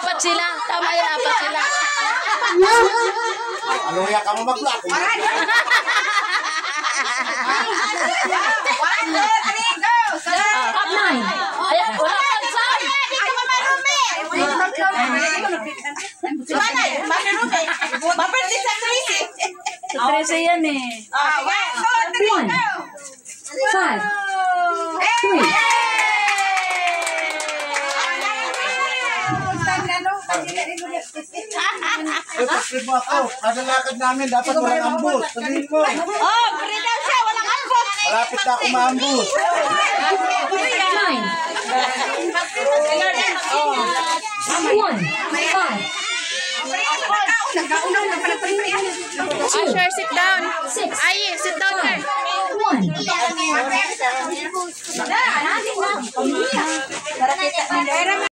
Apat sila. Tama yun, apat sila. Aluya ka mo mag-block. Top 9. Ayan, wala pa saan. Trece yan eh. 1, 5, 3. Pag-trip mo ako. Kada lakad namin, dapat walang ambus. Sabihin mo. Oh, free daw siya, walang ambot. Malapit na ako maambus. Sure, sit down. Ay, sit down here. 1.